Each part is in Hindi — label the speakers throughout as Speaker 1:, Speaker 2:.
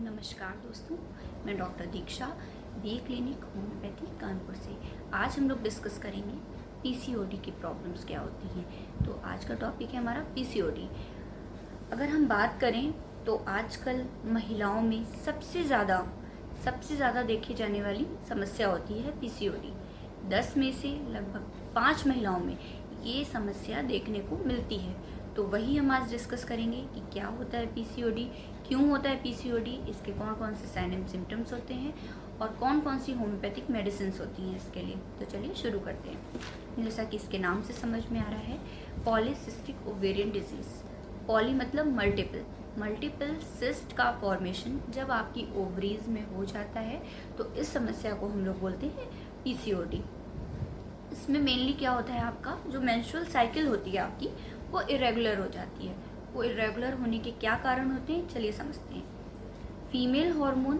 Speaker 1: नमस्कार दोस्तों, मैं डॉक्टर दीक्षा बी क्लिनिक होम्योपैथी कानपुर से। आज हम लोग डिस्कस करेंगे पीसीओडी की प्रॉब्लम्स क्या होती हैं। तो आज का टॉपिक है हमारा पीसीओडी। अगर हम बात करें तो आजकल महिलाओं में सबसे ज़्यादा देखी जाने वाली समस्या होती है पीसीओडी। 10 में से लगभग 5 महिलाओं में ये समस्या देखने को मिलती है। तो वही हम आज डिस्कस करेंगे कि क्या होता है पीसीओडी, क्यों होता है पीसीओडी, इसके कौन कौन से साइन एंड सिम्टम्स होते हैं और कौन कौन सी होम्योपैथिक मेडिसिन होती हैं इसके लिए। तो चलिए शुरू करते हैं। जैसा कि इसके नाम से समझ में आ रहा है, पॉलीसिस्टिक ओवेरियन डिजीज़। पॉली मतलब मल्टीपल सिस्ट का फॉर्मेशन जब आपकी ओवरीज में हो जाता है तो इस समस्या को हम लोग बोलते हैं पीसीओडी। इसमें मेनली क्या होता है, आपका जो मेंस्ट्रुअल साइकिल होती है आपकी वो इरेगुलर हो जाती है। वो इरेगुलर होने के क्या कारण होते हैं, चलिए समझते हैं। फीमेल हार्मोन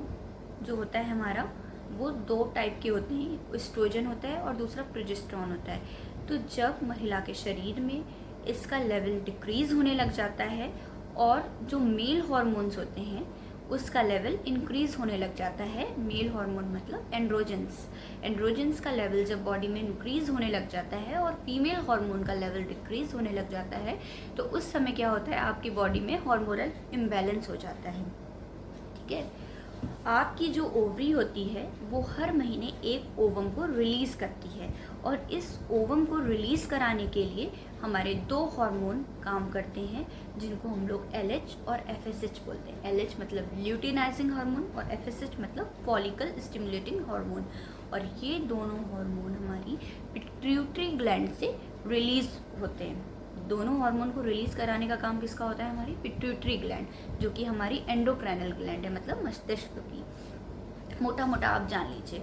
Speaker 1: जो होता है हमारा, वो 2 टाइप के होते हैं, एस्ट्रोजन होता है और दूसरा प्रोजेस्टेरोन होता है। तो जब महिला के शरीर में इसका लेवल डिक्रीज होने लग जाता है और जो मेल हार्मोन्स होते हैं उसका लेवल इंक्रीज होने लग जाता है। मेल हार्मोन मतलब एंड्रोजन्स का लेवल जब बॉडी में इंक्रीज होने लग जाता है और फीमेल हार्मोन का लेवल डिक्रीज होने लग जाता है तो उस समय क्या होता है, आपकी बॉडी में हार्मोनल इम्बैलेंस हो जाता है। ठीक है, आपकी जो ओवरी होती है वो हर महीने एक ओवम को रिलीज़ करती है और इस ओवम को रिलीज़ कराने के लिए हमारे 2 हार्मोन काम करते हैं जिनको हम लोग LH और FSH बोलते हैं। LH मतलब ल्यूटिनाइजिंग हार्मोन और FSH मतलब फॉलिकल स्टिमुलेटिंग हार्मोन। और ये दोनों हार्मोन हमारी पिट्यूटरी ग्लैंड से रिलीज़ होते हैं। दोनों हार्मोन को रिलीज कराने का काम किसका होता है, हमारी पिट्यूटरी ग्लैंड, जो कि हमारी एंडोक्राइनल ग्लैंड है, मतलब मस्तिष्क की। मोटा मोटा आप जान लीजिए।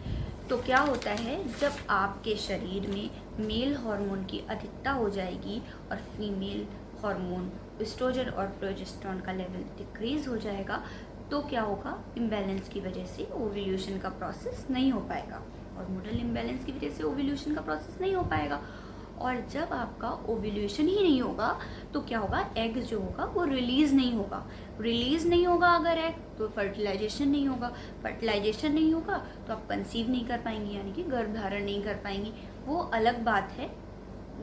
Speaker 1: तो क्या होता है, जब आपके शरीर में मेल हार्मोन की अधिकता हो जाएगी और फीमेल हार्मोन एस्ट्रोजन और प्रोजेस्टेरोन का लेवल डिक्रीज हो जाएगा तो क्या होगा, इम्बैलेंस की वजह से ओव्यूलेशन का प्रोसेस नहीं हो पाएगा। हार्मोनल इम्बैलेंस की वजह से ओव्यूलेशन का प्रोसेस नहीं हो पाएगा और जब आपका ओव्यूलेशन ही नहीं होगा तो क्या होगा, एग जो होगा वो रिलीज़ नहीं होगा। अगर एग तो फर्टिलाइजेशन नहीं होगा, फर्टिलाइजेशन नहीं होगा तो आप कंसीव नहीं कर पाएंगी, यानी कि गर्भ धारण नहीं कर पाएंगी। वो अलग बात है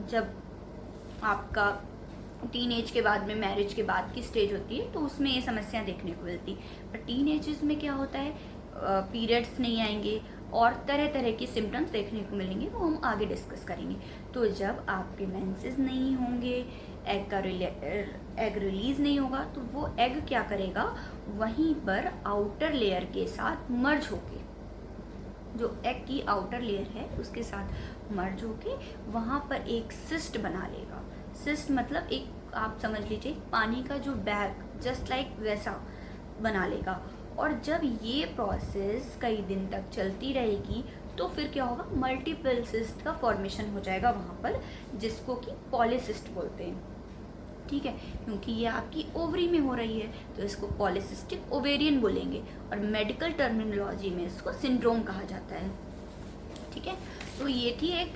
Speaker 1: जब आपका टीन एज के बाद में, मैरिज के बाद की स्टेज होती है तो उसमें ये समस्या देखने को मिलती। पर टीन एजेस में क्या होता है, पीरियड्स नहीं आएंगे और तरह तरह के सिम्टम्स देखने को मिलेंगे, वो हम आगे डिस्कस करेंगे। तो जब आपके मेंसेस नहीं होंगे, एग रिलीज नहीं होगा तो वो एग क्या करेगा, वहीं पर आउटर लेयर के साथ मर्ज होके, जो एग की आउटर लेयर है उसके साथ मर्ज होके वहाँ पर एक सिस्ट बना लेगा। सिस्ट मतलब एक, आप समझ लीजिए पानी का जो बैग, जस्ट लाइक वैसा बना लेगा। और जब ये प्रोसेस कई दिन तक चलती रहेगी तो फिर क्या होगा, मल्टीपल सिस्ट का फॉर्मेशन हो जाएगा वहाँ पर, जिसको कि पॉलीसिस्ट बोलते हैं। ठीक है, क्योंकि ये आपकी ओवरी में हो रही है तो इसको पॉलीसिस्टिक ओवेरियन बोलेंगे और मेडिकल टर्मिनोलॉजी में इसको सिंड्रोम कहा जाता है। ठीक है, तो ये थी एक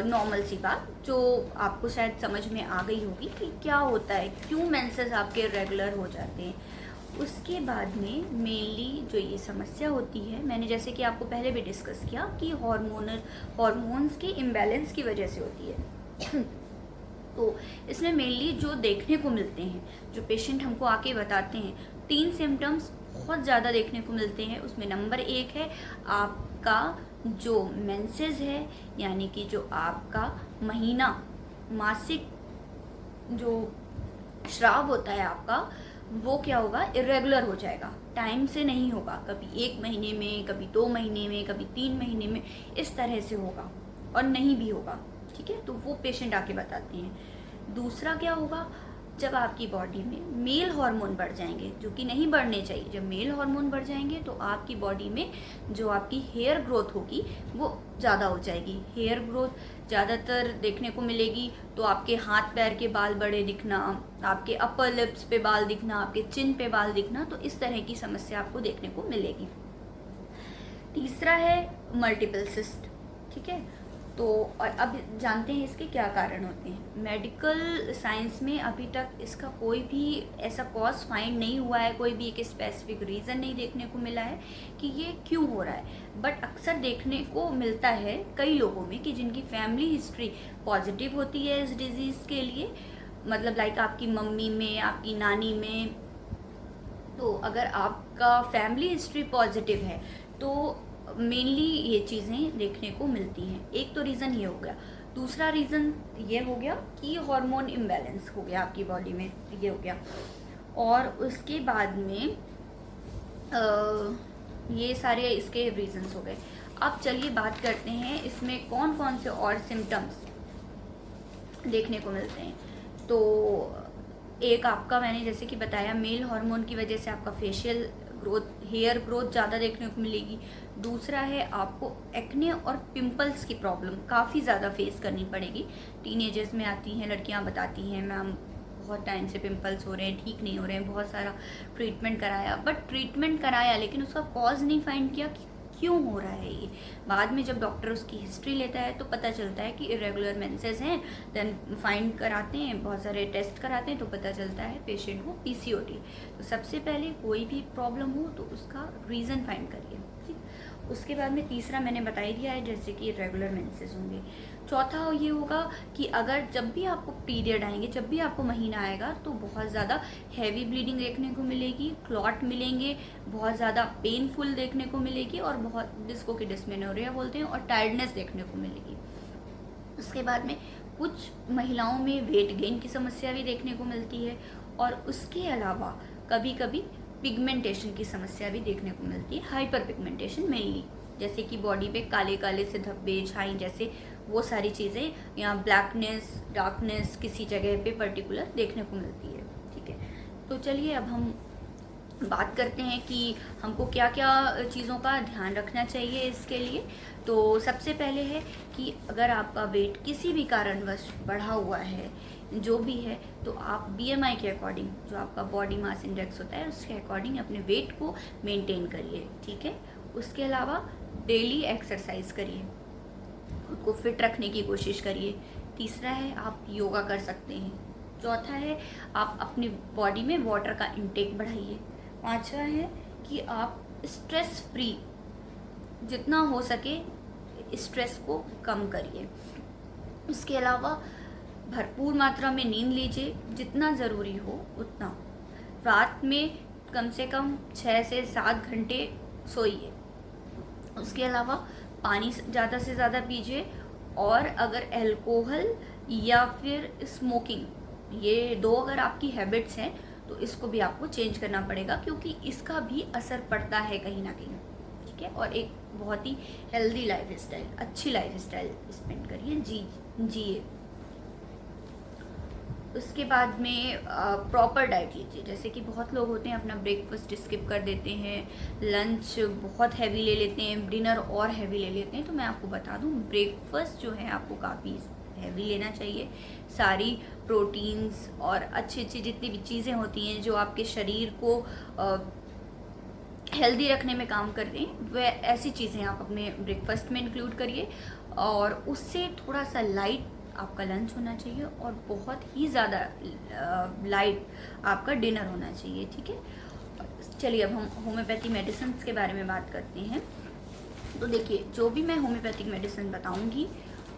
Speaker 1: नॉर्मल सी बात जो आपको शायद समझ में आ गई होगी कि क्या होता है, क्यों मेंसेस आपके रेगुलर हो जाते हैं। उसके बाद में मेनली जो ये समस्या होती है, मैंने जैसे कि आपको पहले भी डिस्कस किया कि हार्मोन्स के इम्बैलेंस की वजह से होती है। तो इसमें मेनली जो देखने को मिलते हैं, जो पेशेंट हमको आके बताते हैं, 3 सिम्टम्स बहुत ज़्यादा देखने को मिलते हैं। उसमें नंबर 1 है आपका जो मेंसेस है, यानी कि जो आपका महीना मासिक जो स्राव होता है आपका, वो क्या होगा, इरेगुलर हो जाएगा, टाइम से नहीं होगा। कभी 1 महीने में, कभी 2 महीने में, कभी 3 महीने में, इस तरह से होगा और नहीं भी होगा। ठीक है, तो वो पेशेंट आके बताते हैं। दूसरा क्या होगा, जब आपकी बॉडी में मेल हार्मोन बढ़ जाएंगे, जो कि नहीं बढ़ने चाहिए। जब मेल हार्मोन बढ़ जाएंगे तो आपकी बॉडी में जो आपकी हेयर ग्रोथ होगी वो ज़्यादा हो जाएगी। हेयर ग्रोथ ज़्यादातर देखने को मिलेगी तो आपके हाथ पैर के बाल बड़े दिखना, आपके अपर लिप्स पे बाल दिखना, आपके चिन पे बाल दिखना, तो इस तरह की समस्या आपको देखने को मिलेगी। तीसरा है मल्टीपल सिस्ट। ठीक है, तो और अब जानते हैं इसके क्या कारण होते हैं। मेडिकल साइंस में अभी तक इसका कोई भी ऐसा कॉज फाइंड नहीं हुआ है, कोई भी एक स्पेसिफिक रीज़न नहीं देखने को मिला है कि ये क्यों हो रहा है। बट अक्सर देखने को मिलता है कई लोगों में कि जिनकी फैमिली हिस्ट्री पॉजिटिव होती है इस डिज़ीज़ के लिए, मतलब लाइक आपकी मम्मी में, आपकी नानी में। तो अगर आपका फैमिली हिस्ट्री पॉजिटिव है तो मेनली ये चीज़ें देखने को मिलती हैं। एक तो रीज़न ये हो गया। दूसरा रीज़न ये हो गया कि हार्मोन इम्बैलेंस हो गया आपकी बॉडी में, ये हो गया। और उसके बाद में ये सारे इसके रीज़न्स हो गए। अब चलिए बात करते हैं इसमें कौन कौन से और सिम्टम्स देखने को मिलते हैं। तो एक आपका मैंने जैसे कि बताया, मेल हार्मोन की वजह से आपका फेशियल ग्रोथ, हेयर ग्रोथ ज़्यादा देखने को मिलेगी। दूसरा है आपको एक्ने और पिंपल्स की प्रॉब्लम काफ़ी ज़्यादा फेस करनी पड़ेगी। टीनेजर्स में आती हैं लड़कियां, बताती हैं मैम बहुत टाइम से पिंपल्स हो रहे हैं, ठीक नहीं हो रहे हैं, बहुत सारा ट्रीटमेंट कराया, बट ट्रीटमेंट कराया लेकिन उसका कॉज नहीं फाइंड किया कि क्यों हो रहा है ये। बाद में जब डॉक्टर उसकी हिस्ट्री लेता है तो पता चलता है कि इरेगुलर मेंसेस हैं। देन फाइंड कराते हैं, बहुत सारे टेस्ट कराते हैं तो पता चलता है पेशेंट को पीसीओडी। तो सबसे पहले कोई भी प्रॉब्लम हो तो उसका रीज़न फाइंड करिए, ठीक। उसके बाद में तीसरा मैंने बता ही दिया है, जैसे कि रेगुलर मेंसेस होंगे। चौथा ये होगा कि अगर जब भी आपको पीरियड आएंगे, जब भी आपको महीना आएगा तो बहुत ज़्यादा हैवी ब्लीडिंग देखने को मिलेगी, क्लॉट मिलेंगे, बहुत ज़्यादा पेनफुल देखने को मिलेगी और बहुत, जिसको कि डिस्मेनोरिया बोलते हैं, और टायर्डनेस देखने को मिलेगी। उसके बाद में कुछ महिलाओं में वेट गेन की समस्या भी देखने को मिलती है, और उसके अलावा कभी कभी पिगमेंटेशन की समस्या भी देखने को मिलती है, हाइपर पिगमेंटेशन मेनली, जैसे कि बॉडी पे काले काले से धब्बे, छाई जैसे वो सारी चीज़ें, या ब्लैकनेस, डार्कनेस किसी जगह पे पर्टिकुलर देखने को मिलती है, ठीक है। तो चलिए अब हम बात करते हैं कि हमको क्या क्या चीज़ों का ध्यान रखना चाहिए इसके लिए। तो सबसे पहले है कि अगर आपका वेट किसी भी कारणवश बढ़ा हुआ है, जो भी है, तो आप बीएमआई के अकॉर्डिंग, जो आपका बॉडी मास इंडेक्स होता है, उसके अकॉर्डिंग अपने वेट को मेंटेन करिए, ठीक है। उसके अलावा डेली एक्सरसाइज करिए, खुद को फिट रखने की कोशिश करिए। तीसरा है आप योगा कर सकते हैं। चौथा है आप अपनी बॉडी में वाटर का इंटेक बढ़ाइए। पांचवा है कि आप स्ट्रेस फ्री जितना हो सके स्ट्रेस को कम करिए। उसके अलावा भरपूर मात्रा में नींद लीजिए, जितना ज़रूरी हो उतना। रात में कम से कम 6 से 7 घंटे सोइए। उसके अलावा पानी ज़्यादा से ज़्यादा पीजिए, और अगर अल्कोहल या फिर स्मोकिंग, ये दो अगर आपकी हैबिट्स हैं तो इसको भी आपको चेंज करना पड़ेगा, क्योंकि इसका भी असर पड़ता है कहीं ना कहीं, ठीक है। और एक बहुत ही हेल्दी लाइफ स्टाइल, अच्छी लाइफ स्टाइल स्पेंड करिए, जिए। उसके बाद में प्रॉपर डाइट लीजिए। जैसे कि बहुत लोग होते हैं अपना ब्रेकफास्ट स्किप कर देते हैं, लंच बहुत हैवी ले लेते हैं, डिनर और हैवी ले लेते हैं। तो मैं आपको बता दूं, ब्रेकफास्ट जो है आपको काफ़ी हैवी लेना चाहिए। सारी प्रोटीन्स और अच्छी अच्छी जितनी भी चीज़ें होती हैं जो आपके शरीर को हेल्दी रखने में काम करते हैं, वह ऐसी चीज़ें आप अपने ब्रेकफास्ट में इंक्लूड करिए। और उससे थोड़ा सा लाइट आपका लंच होना चाहिए, और बहुत ही ज़्यादा लाइट आपका डिनर होना चाहिए, ठीक है। चलिए अब हम होम्योपैथी मेडिसिन के बारे में बात करते हैं। तो देखिए, जो भी मैं होम्योपैथिक मेडिसिन बताऊंगी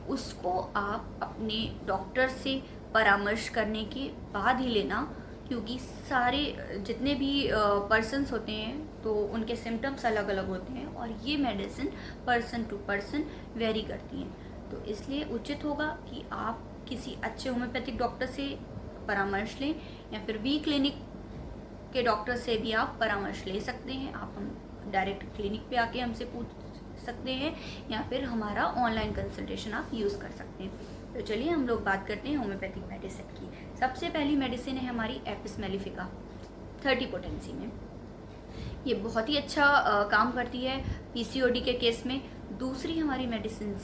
Speaker 1: उसको आप अपने डॉक्टर से परामर्श करने के बाद ही लेना, क्योंकि सारे जितने भी पर्सन्स होते हैं तो उनके सिम्टम्स अलग अलग होते हैं, और ये medicine person to person vary करती हैं। तो इसलिए उचित होगा कि आप किसी अच्छे होम्योपैथिक डॉक्टर से परामर्श लें, या फिर वी क्लिनिक के डॉक्टर से भी आप परामर्श ले सकते हैं। आप हम डायरेक्ट क्लिनिक पे आके हमसे पूछ सकते हैं, या फिर हमारा ऑनलाइन कंसल्टेशन आप यूज़ कर सकते हैं। तो चलिए हम लोग बात करते हैं होम्योपैथिक मेडिसिन की। सबसे पहली मेडिसिन है हमारी एपिस मेलिफिका 30 पोटेंसी में। ये बहुत ही अच्छा काम करती है पीसीओडी के केस में। दूसरी हमारी मेडिसिन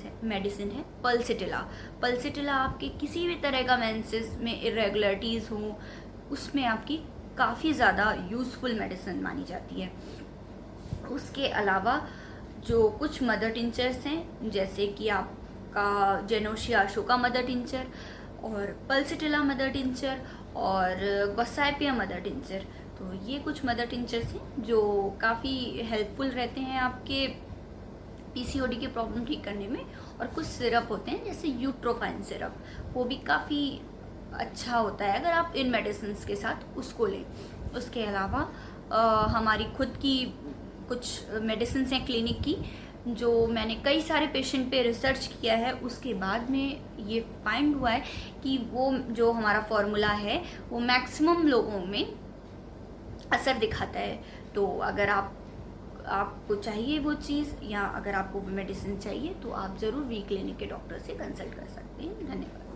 Speaker 1: है पल्सिटिला। पल्सिटिला आपके किसी भी तरह का मेंसेस में इरेगुलरिटीज़ हों, उसमें आपकी काफ़ी ज़्यादा यूज़फुल मेडिसिन मानी जाती है। उसके अलावा जो कुछ मदर टिंचर्स हैं, जैसे कि आप का जेनोशिया अशोका मदर टिंचर और पल्सिटिला मदर टिंचर और गॉसाइपिया मदर टिंचर। तो ये कुछ मदर टिंचर्स हैं जो काफ़ी हेल्पफुल रहते हैं आपके पीसीओडी के प्रॉब्लम ठीक करने में। और कुछ सिरप होते हैं जैसे यूट्रोफाइन सिरप, वो भी काफ़ी अच्छा होता है अगर आप इन मेडिसिन के साथ उसको लें। उसके अलावा हमारी खुद की कुछ मेडिसिन हैं क्लिनिक की, जो मैंने कई सारे पेशेंट पे रिसर्च किया है, उसके बाद में ये फाइंड हुआ है कि वो जो हमारा फॉर्मूला है वो मैक्सिमम लोगों में असर दिखाता है। तो अगर आपको चाहिए वो चीज़ या अगर आपको वो मेडिसिन चाहिए तो आप ज़रूर वी क्लिनिक के डॉक्टर से कंसल्ट कर सकते हैं। धन्यवाद।